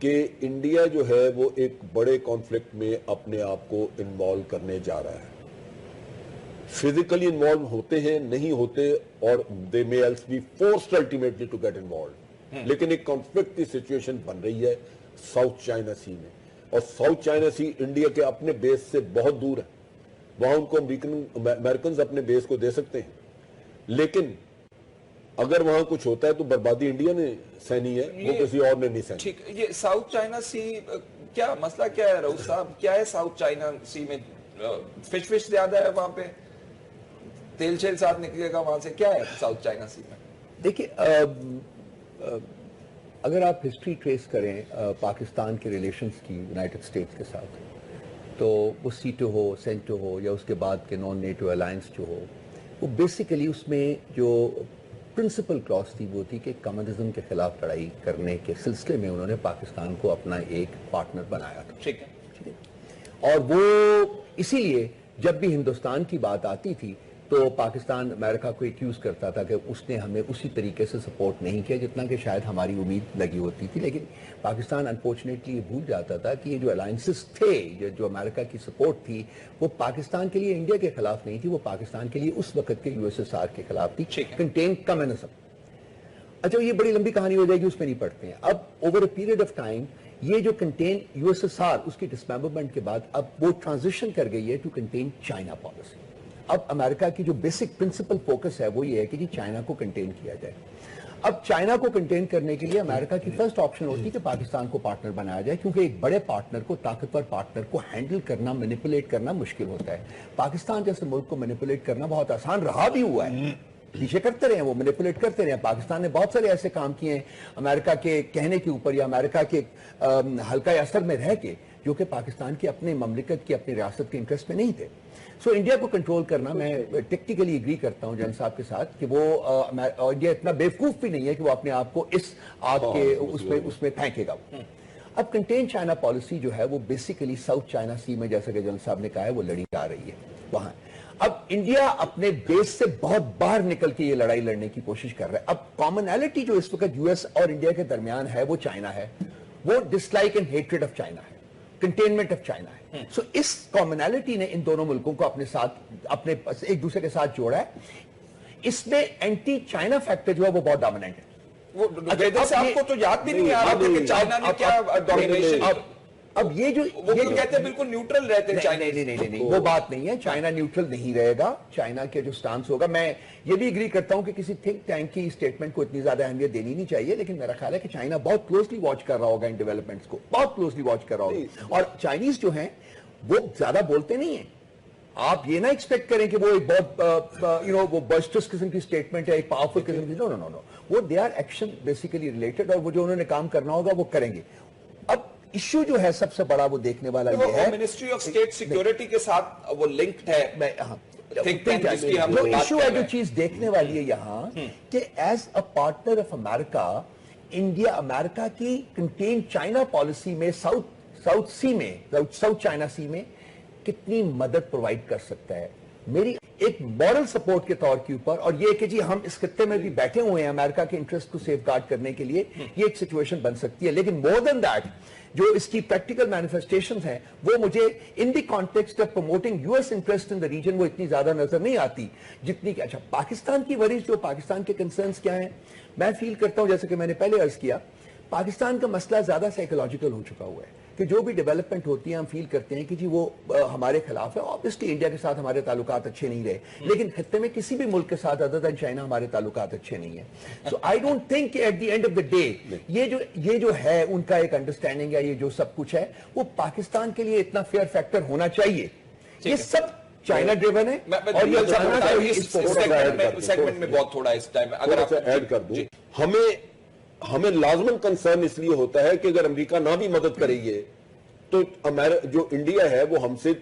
کہ انڈیا جو ہے وہ ایک بڑے کانفلکٹ میں اپنے آپ کو انوالو کرنے جا رہا ہے. فزیکلی انوالو ہوتے ہیں نہیں ہوتے, اور دے may else be forced ultimately to get involved. لیکن ایک کانفلکٹ کی سچویشن بن رہی ہے ساؤتھ چائنا سی میں, اور ساؤتھ چائنا سی انڈیا کے اپنے بیس سے بہت دور ہے. وہاں ان کو امریکنز اپنے بیس کو دے سکتے ہیں, لیکن اگر وہاں کچھ ہوتا ہے تو بربادی انڈیا نے سہنی ہے, وہ کسی اور نے نہیں سہنی. ٹھیک, یہ ساؤتھ چائنا سی کیا مسئلہ کیا ہے رؤوف صاحب, کیا ہے ساؤتھ چائنا سی میں؟ فش زیادہ ہے وہاں پہ, تیل شیل ساتھ نکلے گا وہاں سے, کیا ہے ساؤتھ چائنا سی میں؟ دیکھیے, اگر آپ ہسٹری ٹریس کریں پاکستان کے ریلیشنز کی یونائٹڈ اسٹیٹس کے ساتھ, تو وہ سیٹو ہو, سینٹو ہو, یا اس کے بعد کے نان نیٹو الائنس جو ہو, وہ بیسیکلی اس میں جو پرنسپل کلاس تھی وہ تھی کہ کمیونزم کے خلاف لڑائی کرنے کے سلسلے میں انہوں نے پاکستان کو اپنا ایک پارٹنر بنایا تھا. ٹھیک ہے. اور وہ اسی لیے جب بھی ہندوستان کی بات آتی تھی تو پاکستان امریکہ کو ایکیوز کرتا تھا کہ اس نے ہمیں اسی طریقے سے سپورٹ نہیں کیا جتنا کہ شاید ہماری امید لگی ہوتی تھی. لیکن پاکستان انفارچونیٹلی یہ بھول جاتا تھا کہ یہ جو الائنسز تھے, جو امریکہ کی سپورٹ تھی, وہ پاکستان کے لیے انڈیا کے خلاف نہیں تھی, وہ پاکستان کے لیے اس وقت کے USSR کے خلاف تھی, کنٹین کمیونزم. اچھا, یہ بڑی لمبی کہانی ہو جائے گی, اس میں نہیں پڑھتے ہیں. اب over a period of time یہ جو کنٹین USSR, اس کی ڈسممبرمنٹ کے بعد اب وہ ٹرانزیشن کر گئی ہے ٹو کنٹین چائنا پالیسی. اب امریکہ کی جو بیسک پرنسپل فوکس ہے وہ یہ ہے کہ جی چائنا کو کنٹین کیا جائے. اب چائنا کو کنٹین کرنے کے لیے امریکہ کی فرسٹ آپشن ہوتی ہے کہ پاکستان کو پارٹنر بنایا جائے, کیونکہ ایک بڑے پارٹنر کو, طاقتور پارٹنر کو ہینڈل کرنا, مینیپولیٹ کرنا مشکل ہوتا ہے. پاکستان جیسے ملک کو مینیپولیٹ کرنا بہت آسان رہا بھی ہوا ہے, پیچھے کرتے رہے ہیں, وہ مینیپولیٹ کرتے رہے ہیں. پاکستان نے بہت سارے ایسے کام کیے ہیں امریکہ کے کہنے کے اوپر یا امریکہ کے حلقہ اثر میں رہ کے, جو کہ پاکستان کی اپنے مملکت کی, اپنی ریاست کے انٹرسٹ میں نہیں تھے. سو انڈیا کو کنٹرول کرنا, میں ٹیکنیکلی اگری کرتا ہوں جن صاحب کے ساتھ کہ وہ انڈیا اتنا بیوقوف بھی نہیں ہے کہ وہ اپنے آپ کو اس آگ کے اس میں پھینکے گا. اب کنٹین چائنا پالیسی جو ہے وہ بیسیکلی ساؤتھ چائنا سی میں, جیسا کہ جن صاحب نے کہا ہے, وہ لڑی جا رہی ہے وہاں. اب انڈیا اپنے بیس سے بہت باہر نکل کے یہ لڑائی لڑنے کی کوشش کر رہا ہے. اب کامنالٹی جو اس وقت US اور انڈیا کے درمیان ہے وہ چائنا ہے, وہ dislike and hatred of China ہے, کنٹینمنٹ آف چائنا ہے. سو اس کامنالٹی نے ان دونوں ملکوں کو اپنے ساتھ, اپنے ایک دوسرے کے ساتھ جوڑا ہے. اس میں اینٹی چائنا فیکٹر جو ہے وہ بہت ڈومیننٹ ہے. وہ آپ کو تو یاد بھی نہیں آ رہا کہ چائنا نے کیا ڈومینیشن. اب یہ جو کہتے ہیں بالکل نیوٹرل رہتے ہیں چائنا. نہیں, وہ بات نہیں ہے. چائنا نیوٹرل نہیں رہے گا. چائنا کے جو سٹانس ہوگا, میں یہ بھی اگری کرتا ہوں کہ کسی تھنک ٹینک کی اسٹیٹمنٹ کو اتنی زیادہ اہمیت دینی نہیں چاہیے, لیکن میرا خیال ہے کہ چائنا بہت کلوزلی واچ کر رہا ہوگا ان ڈیولپمنٹس کو, بہت کلوزلی واچ کر رہا ہوگا. اور چائنیز جو ہیں وہ زیادہ بولتے نہیں ہیں. آپ یہ نہ ایکسپیکٹ کریں کہ وہ ایک بہت وہ برسٹس قسم کی اسٹیٹمنٹ ہے, ایک پاورفل قسم کی. نو, وہ they are action basically related, اور وہ جو انہوں نے کام کرنا ہوگا وہ کریں گے. اب ایشو جو ہے سب سے بڑا وہ دیکھنے والا یہ ہے, منسٹری آف اسٹیٹ سیکیورٹی کے ساتھ وہ لنکڈ ہے. ایشو ہے جو چیز دیکھنے والی ہے یہاں کہ ایز اے پارٹنر آف امریکہ, انڈیا امریکہ کی کنٹین چائنا پالیسی میں ساؤتھ سی میں, ساؤتھ چائنا سی میں کتنی مدد پرووائڈ کر سکتا ہے. میری ایک مورل سپورٹ کے طور کے اوپر, اور یہ کہ جی ہم اس خطے میں بھی بیٹھے ہوئے ہیں امریکہ کے انٹرسٹ کو سیف گارڈ کرنے کے لیے, یہ ایک سچویشن بن سکتی ہے. لیکن مور دین دیٹ جو اس کی پریکٹیکل مینیفیسٹیشنز ہیں وہ مجھے in the context of promoting US interest in the region وہ اتنی زیادہ نظر نہیں آتی جتنی کہ. اچھا, پاکستان کی وریز, جو پاکستان کے کنسرنز کیا ہیں, میں فیل کرتا ہوں جیسے کہ میں نے پہلے عرض کیا, پاکستان کا مسئلہ زیادہ سائیکولوجیکل ہو چکا ہوا ہے کہ جو بھی ڈیولپمنٹ ہوتی ہے ہم فیل کرتے ہیں کہ جی وہ ہمارے خلاف ہے. obviously انڈیا کے ساتھ ہمارے تعلقات اچھے نہیں رہے, لیکن خطے میں کسی بھی ملک کے ساتھ ادر دین چائنا ہمارے تعلقات اچھے نہیں ہیں. سو آئی ڈونٹ تھنک کہ at the end of the day یہ جو ہے ان کا ایک انڈرسٹینڈنگ ہے, یہ جو سب کچھ ہے وہ پاکستان کے لیے اتنا فیئر فیکٹر ہونا چاہیے. یہ سب چائنا ڈریون ہے, اور یہ سیگمنٹ میں بہت تھوڑا اس ٹائم اگر آپ ایڈ کر دوں, ہمیں لازماً کنسرن اس لیے ہوتا ہے کہ اگر امریکہ نہ بھی مدد کرے گی تو جو انڈیا ہے وہ ہم سے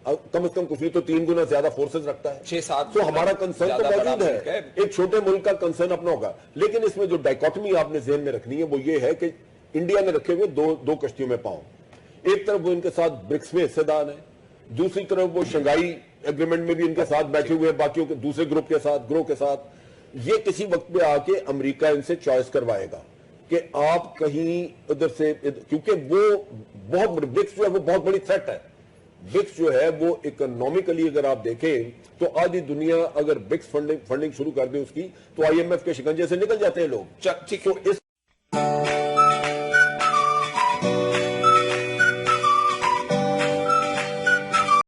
کم از کم کچھ تو 3 گنا زیادہ فورسز رکھتا ہے, 6-7. تو ہمارا کنسرن تو موجود ہے. ایک چھوٹے ملک کا کنسرن اپنا ہوگا, لیکن اس میں جو ڈائکوٹمی آپ نے ذہن میں رکھنی ہے وہ یہ ہے کہ انڈیا نے رکھے ہوئے دو کشتیوں میں پاؤں. ایک طرف وہ ان کے ساتھ برکس میں حصے دار ہیں, دوسری طرف وہ شنگائی ایگریمنٹ میں بھی ان کے ساتھ بیٹھے ہوئے, باقیوں کے دوسرے گروہ کے ساتھ. یہ کسی وقت پہ آ کے امریکہ ان سے چوائس کروائے گا کہ آپ کہیں ادھر سے, کیونکہ وہ بہت بڑی BRICS جو ہے وہ بہت بڑی تھریٹ ہے. BRICS جو ہے وہ اکنامیکلی اگر آپ دیکھیں تو آدھی دنیا اگر BRICS فنڈنگ شروع کر دے اس کی, تو IMF کے شکنجے سے نکل جاتے ہیں لوگ. ٹھیک ہے.